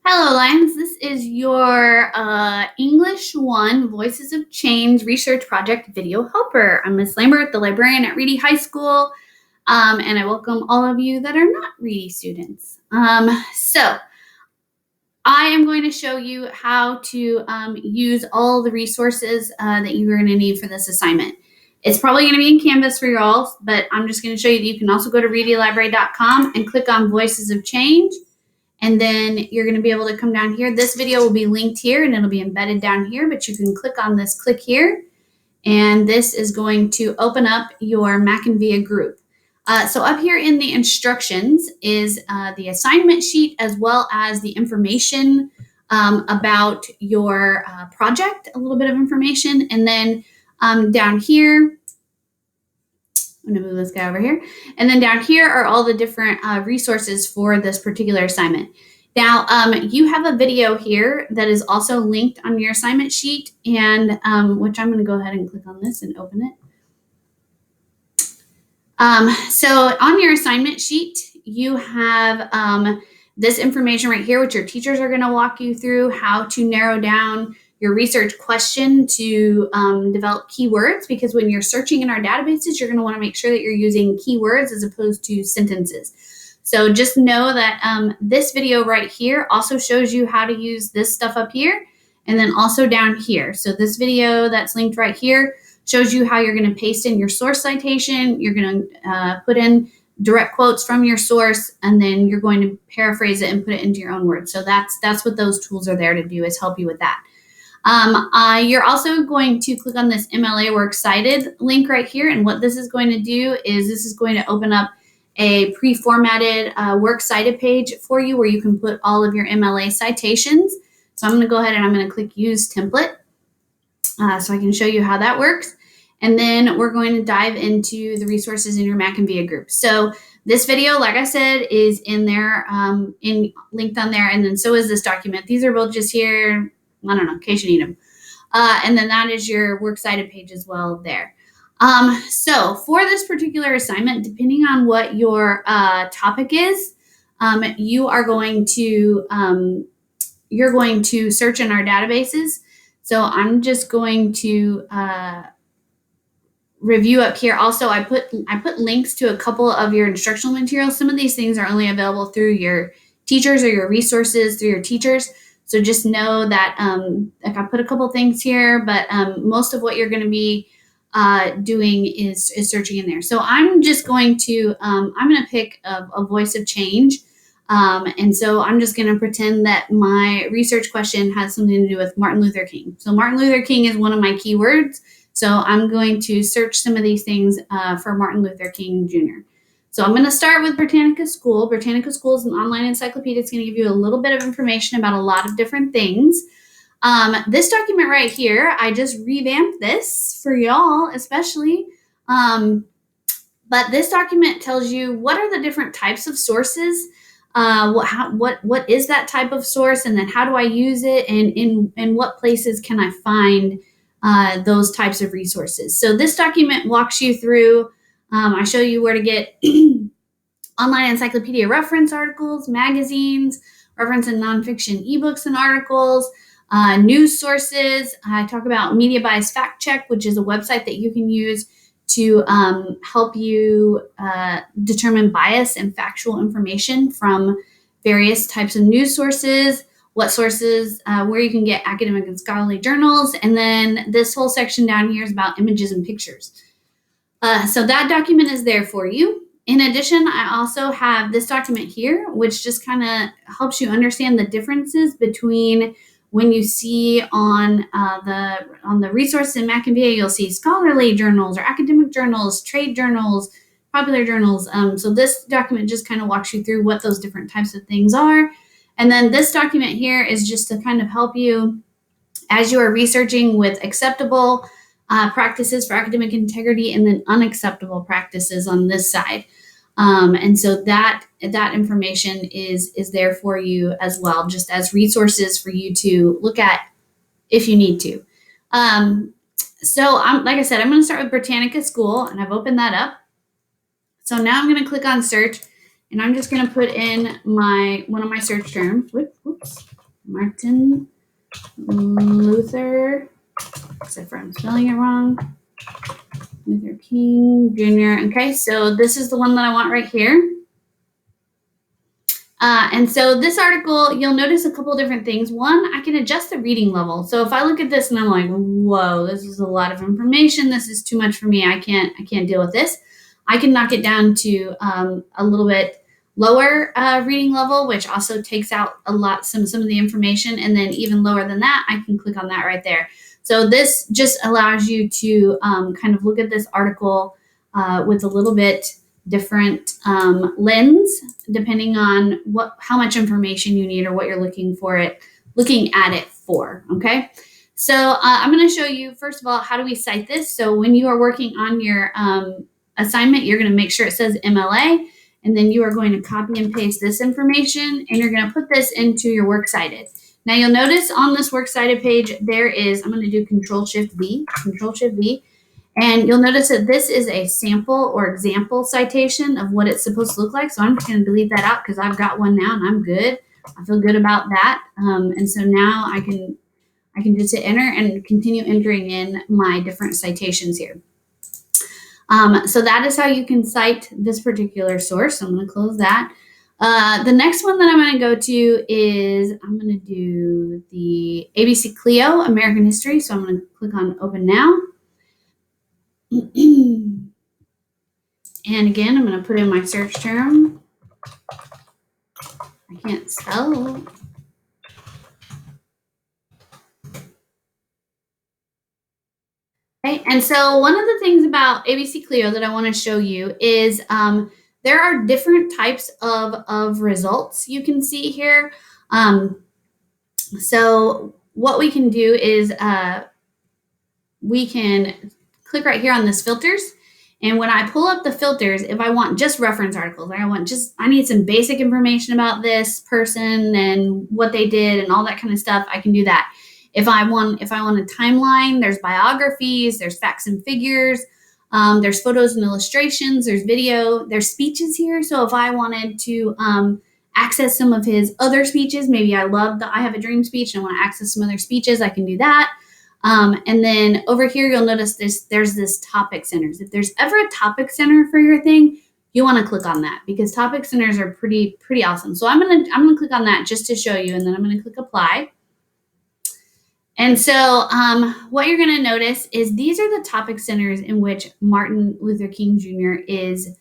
Hello, Lions. This is your English 1 Voices of Change Research Project video helper. I'm Ms. Lambert, the librarian at Reedy High School, and I welcome all of you that are not Reedy students. So I am going to show you how to use all the resources that you are going to need for this assignment. It's probably going to be in Canvas for you all, but I'm just going to show you that you can also go to readylibrary.com and click on Voices of Change. And then you're going to be able to come down here. This video will be linked here and it'll be embedded down here, but you can click on this click here. And this is going to open up your Mac&Via group. So up here in the instructions is the assignment sheet as well as the information about your project, a little bit of information. And then down here, I'm going to move this guy over here. And then down here are all the different resources for this particular assignment. Now, you have a video here that is also linked on your assignment sheet, and which I'm going to go ahead and click on this and open it. So on your assignment sheet, you have this information right here, which your teachers are going to walk you through how to narrow down your research question to develop keywords, because when you're searching in our databases, you're going to want to make sure that you're using keywords as opposed to sentences. So just know that this video right here also shows you how to use this stuff up here and then also down here. So this video that's linked right here shows you how you're going to paste in your source citation. You're going to put in direct quotes from your source, and then you're going to paraphrase it and put it into your own words. So that's what those tools are there to do, is help you with that. You're also going to click on this Mla Works Cited link right here. And what this is going to do is this is going to open up a pre-formatted Works Cited page for you where you can put all of your MLA citations. So I'm going to go ahead and I'm going to click Use Template so I can show you how that works. And then we're going to dive into the resources in your Mac&Via group. So this video, like I said, is in there, linked on there. And then so is this document. These are both just here, I don't know, in case you need them. And then that is your Works Cited page as well there. So for this particular assignment, depending on what your topic is, you're going to search in our databases. So I'm just going to review up here. Also, I put links to a couple of your instructional materials. Some of these things are only available through your teachers or your resources through your teachers. So just know that like I put a couple things here, but most of what you're going to be doing is searching in there. So I'm just going to pick a voice of change. And so I'm just going to pretend that my research question has something to do with Martin Luther King. So Martin Luther King is one of my keywords. So I'm going to search some of these things for Martin Luther King Jr. So I'm going to start with Britannica School. Britannica School is an online encyclopedia. It's going to give you a little bit of information about a lot of different things. This document right here, I just revamped this for y'all especially. But this document tells you what are the different types of sources, what is that type of source, and then how do I use it, and in what places can I find those types of resources. So this document walks you through, I show you where to get online encyclopedia reference articles, magazines, reference and nonfiction ebooks and articles, news sources. I talk about Media Bias Fact Check, which is a website that you can use to help you determine bias and factual information from various types of news sources, what sources, where you can get academic and scholarly journals. And then this whole section down here is about images and pictures. So that document is there for you. In addition, I also have this document here, which just kind of helps you understand the differences between when you see on the resources in Mac&Via, you'll see scholarly journals or academic journals, trade journals, popular journals. So this document just kind of walks you through what those different types of things are. And then this document here is just to kind of help you as you are researching with acceptable practices for academic integrity and then unacceptable practices on this side. And so that information is there for you as well, just as resources for you to look at if you need to. So like I said, I'm going to start with Britannica School, and I've opened that up. So now I'm going to click on search, and I'm just going to put in one of my search terms. Whoops. Martin Luther, except for I'm spelling it wrong, Luther King Jr. Okay, so this is the one that I want right here. And so this article, you'll notice a couple different things. One, I can adjust the reading level. So if I look at this and I'm like, whoa, this is a lot of information. This is too much for me. I can't deal with this. I can knock it down to a little bit lower reading level, which also takes out some of the information. And then even lower than that, I can click on that right there. So this just allows you to kind of look at this article with a little bit different lens, depending on how much information you need or what you're looking at it for. Okay, so I'm going to show you first of all how do we cite this. So when you are working on your assignment, you're going to make sure it says MLA, and then you are going to copy and paste this information, and you're going to put this into your Works Cited. Now you'll notice on this Works Cited page there is, I'm going to do Control-Shift-V, Control-Shift-V. And you'll notice that this is a sample or example citation of what it's supposed to look like. So I'm just going to delete that out because I've got one now and I'm good. I feel good about that. And so now I can just hit enter and continue entering in my different citations here. So that is how you can cite this particular source. So I'm going to close that. The next one that I'm going to go to is I'm going to do the ABC Clio American History. So I'm going to click on Open Now. And again, I'm going to put in my search term. I can't spell. Okay, and so one of the things about ABC Clio that I want to show you is there are different types of results you can see here. So what we can do is we can click right here on this filters. And when I pull up the filters, if I want just reference articles, I need some basic information about this person and what they did and all that kind of stuff, I can do that. If I want a timeline, there's biographies, there's facts and figures, there's photos and illustrations, there's video, there's speeches here. So if I wanted to access some of his other speeches, maybe I love the I Have a Dream speech and I want to access some other speeches, I can do that. And then over here, you'll notice there's this topic centers. If there's ever a topic center for your thing, you want to click on that because topic centers are pretty awesome. So I'm gonna click on that just to show you, and then I'm gonna click apply. And so what you're gonna notice is these are the topic centers in which Martin Luther King Jr. is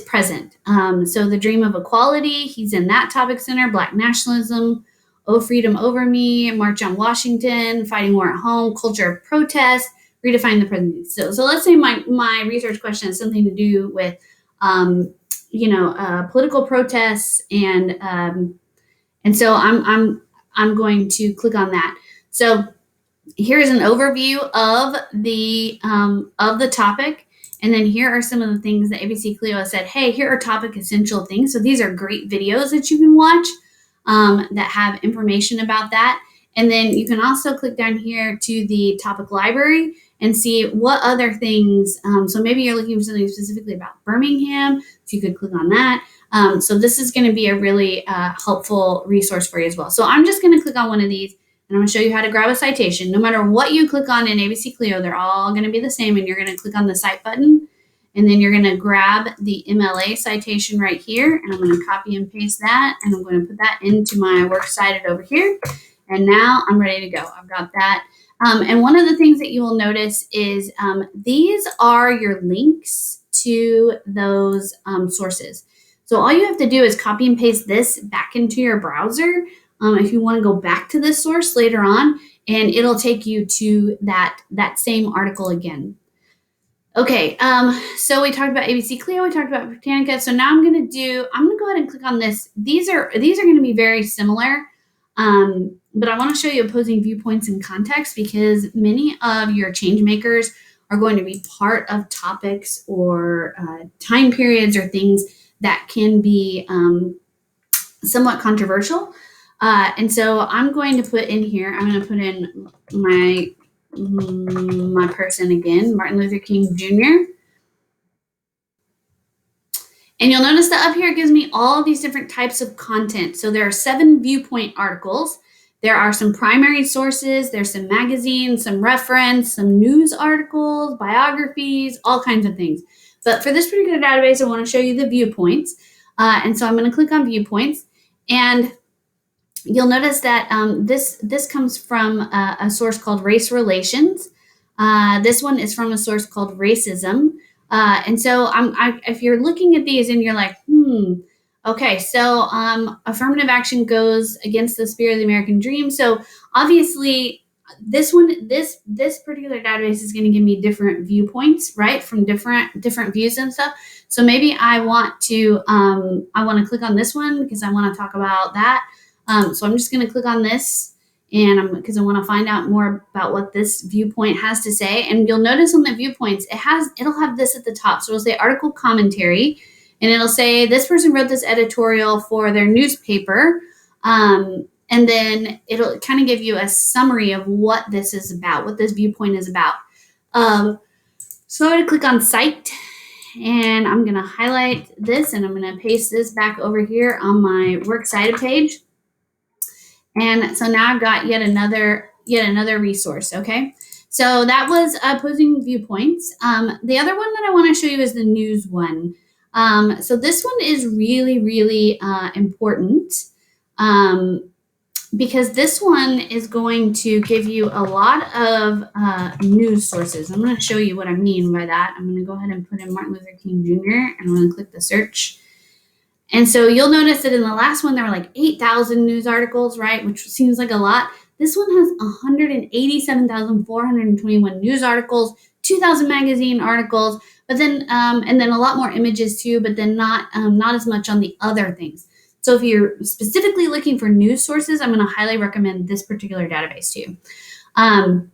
present. So the dream of equality, he's in that topic center. Black nationalism, Oh Freedom Over Me, March on Washington, Fighting War at Home, Culture of Protest, Redefine the Presidency. So let's say my research question has something to do with, political protests, and so I'm going to click on that. So here's an overview of the topic. And then here are some of the things that ABC Clio has said, hey, here are topic essential things. So these are great videos that you can watch that have information about that. And then you can also click down here to the topic library and see what other things. So maybe you're looking for something specifically about Birmingham, so you could click on that. So this is going to be a really helpful resource for you as well. So I'm just going to click on one of these, and I'm going to show you how to grab a citation. No matter what you click on in ABC Clio, they're all going to be the same, and you're going to click on the Cite button, and then you're going to grab the MLA citation right here, and I'm going to copy and paste that, and I'm going to put that into my Works Cited over here, and now I'm ready to go. I've got that. And one of the things that you will notice is these are your links to those sources. So all you have to do is copy and paste this back into your browser if you want to go back to this source later on, and it'll take you to that same article again. Okay, so we talked about ABC Clio, we talked about Britannica. So now I'm going to go ahead and click on this. These are going to be very similar, but I want to show you opposing viewpoints and context because many of your change makers are going to be part of topics or time periods or things that can be somewhat controversial. And so I'm going to put in here, I'm going to put in my person again, Martin Luther King Jr. And you'll notice that up here it gives me all these different types of content. So there are 7 viewpoint articles. There are some primary sources, there's some magazines, some reference, some news articles, biographies, all kinds of things. But for this particular database, I want to show you the viewpoints. And so I'm going to click on viewpoints, and you'll notice that this comes from a source called Race Relations. This one is from a source called Racism. And so if you're looking at these and you're like, okay, so affirmative action goes against the spirit of the American dream. So obviously, this particular database is going to give me different viewpoints, right, from different views and stuff. So maybe I want to click on this one because I want to talk about that. So I'm just going to click on this, and because I want to find out more about what this viewpoint has to say. And you'll notice on the viewpoints, it'll have this at the top. So it'll say article commentary, and it'll say this person wrote this editorial for their newspaper. And then it'll kind of give you a summary of what this is about, what this viewpoint is about. So I'm going to click on Cite, and I'm going to highlight this, and I'm going to paste this back over here on my Works Cited page. And so now I've got yet another resource, okay? So that was opposing viewpoints. The other one that I want to show you is the news one. So this one is really, really important because this one is going to give you a lot of news sources. I'm going to show you what I mean by that. I'm going to go ahead and put in Martin Luther King Jr., and I'm going to click the search. And so you'll notice that in the last one, there were like 8,000 news articles, right? Which seems like a lot. This one has 187,421 news articles, 2,000 magazine articles, but then and then a lot more images too, but then not as much on the other things. So if you're specifically looking for news sources, I'm going to highly recommend this particular database to you. And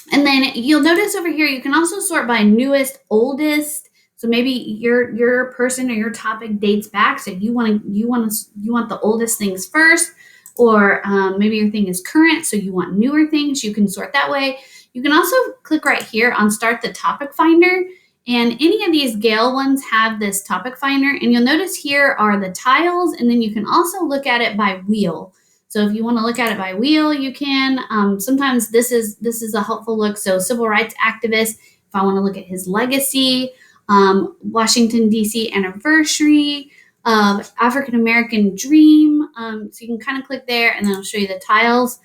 then you'll notice over here, you can also sort by newest, oldest. So maybe your person or your topic dates back, so you want the oldest things first, or maybe your thing is current, so you want newer things. You can sort that way. You can also click right here on Start the Topic Finder, and any of these Gale ones have this topic finder, and you'll notice here are the tiles, and then you can also look at it by wheel. So if you want to look at it by wheel, you can. Sometimes this is a helpful look. So civil rights activist, if I want to look at his legacy. Washington, D.C. anniversary of African American dream. So you can kind of click there, and then I'll show you the tiles.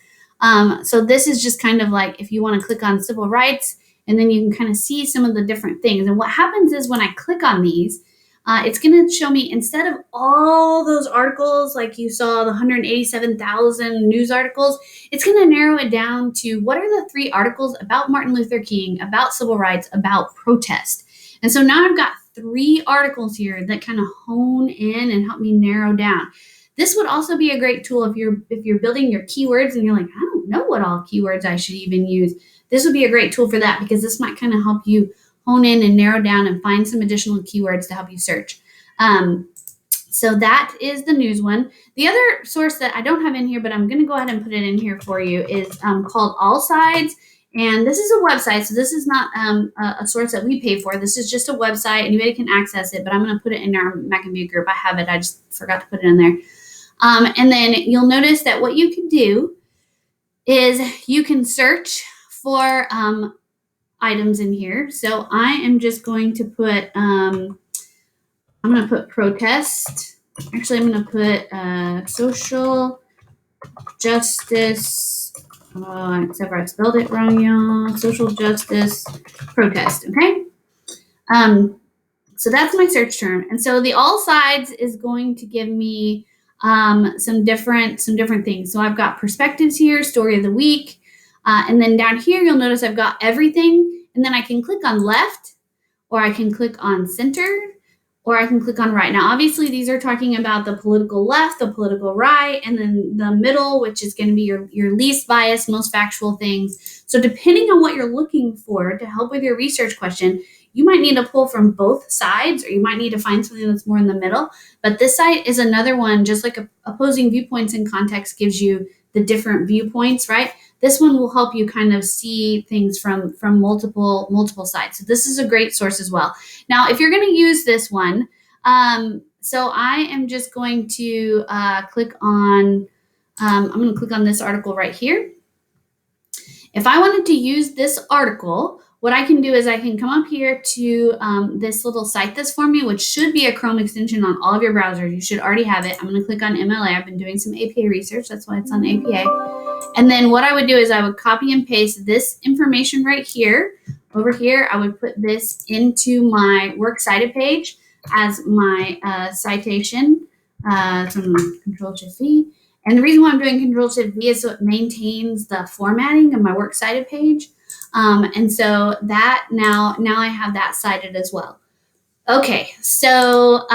So this is just kind of like if you want to click on civil rights, and then you can kind of see some of the different things. And what happens is when I click on these, it's going to show me, instead of all those articles, like you saw the 187,000 news articles, it's going to narrow it down to what are the 3 articles about Martin Luther King, about civil rights, about protest. And so now I've got 3 articles here that kind of hone in and help me narrow down. This would also be a great tool if you're building your keywords and you're like, I don't know what all keywords I should even use. This would be a great tool for that, because this might kind of help you hone in and narrow down and find some additional keywords to help you search. So that is the news one. The other source that I don't have in here, but I'm going to go ahead and put it in here for you, is called All Sides. And this is a website, so this is not a source that we pay for. This is just a website. Anybody can access it, but I'm going to put it in our Mac and View group. I have it. I just forgot to put it in there. And then you'll notice that what you can do is you can search for items in here. So I am just going to put, I'm going to put protest. Actually, I'm going to put social justice. Except for I spelled it wrong, y'all. Social justice protest. Okay. So that's my search term. And so the all sides is going to give me some different things. So I've got perspectives here, story of the week. And then down here, you'll notice I've got everything. And then I can click on left, or I can click on center, or I can click on right. Now, obviously, these are talking about the political left, the political right, and then the middle, which is going to be your least biased, most factual things. So depending on what you're looking for to help with your research question, you might need to pull from both sides, or you might need to find something that's more in the middle. But this site is another one, just like opposing viewpoints in context gives you the different viewpoints, right? This one will help you kind of see things from multiple sides. So this is a great source as well. Now, if you're going to use this one, so I am just going to click on I'm going to click on this article right here. If I wanted to use this article, what I can do is I can come up here to this little Cite This for Me, which should be a Chrome extension on all of your browsers. You should already have it. I'm going to click on MLA. I've been doing some APA research. That's why it's on APA. And then what I would do is I would copy and paste this information right here. Over here, I would put this into my Works Cited page as my citation. So I'm going to Control-Shift-V. And the reason why I'm doing Control-Shift-V is so it maintains the formatting of my Works Cited page. And so that now I have that cited as well. Okay, so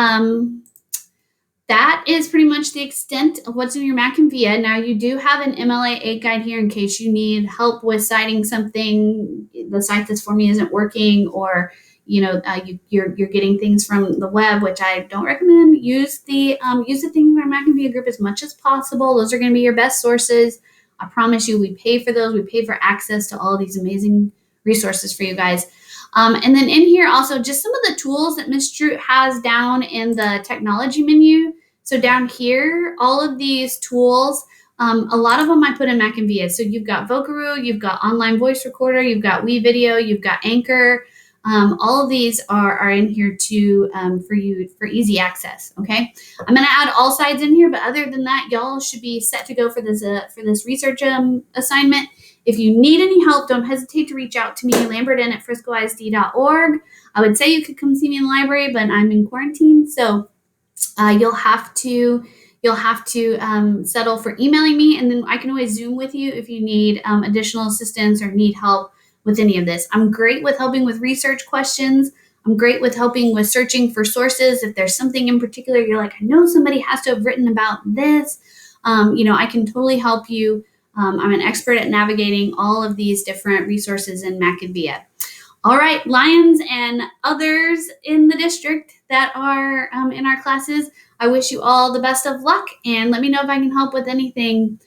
that is pretty much the extent of what's in your Mac and VIA. Now you do have an MLA 8 guide here in case you need help with citing something, the Cite This for Me isn't working, or you're getting things from the web, which I don't recommend. Use the things in our Mac and VIA group as much as possible. Those are going to be your best sources. I promise you, we pay for those. We pay for access to all of these amazing resources for you guys. And then in here also just some of the tools that Ms. Drew has down in the technology menu. So down here, all of these tools, a lot of them I put in Mac and VIA. So you've got Vocaroo, you've got Online Voice Recorder, you've got WeVideo, you've got Anchor. All of these are in here too for you for easy access. Okay, I'm going to add all sides in here, but other than that, y'all should be set to go for this research assignment. If you need any help, don't hesitate to reach out to me, lambertin@friscoisd.org. I would say you could come see me in the library, but I'm in quarantine, so you'll have to settle for emailing me, and then I can always Zoom with you if you need additional assistance or need help with any of this. I'm great with helping with research questions. I'm great with helping with searching for sources. If there's something in particular you're like, I know somebody has to have written about this, I can totally help you. I'm an expert at navigating all of these different resources in Mac and VIA. All right, Lions and others in the district that are in our classes, I wish you all the best of luck, and let me know if I can help with anything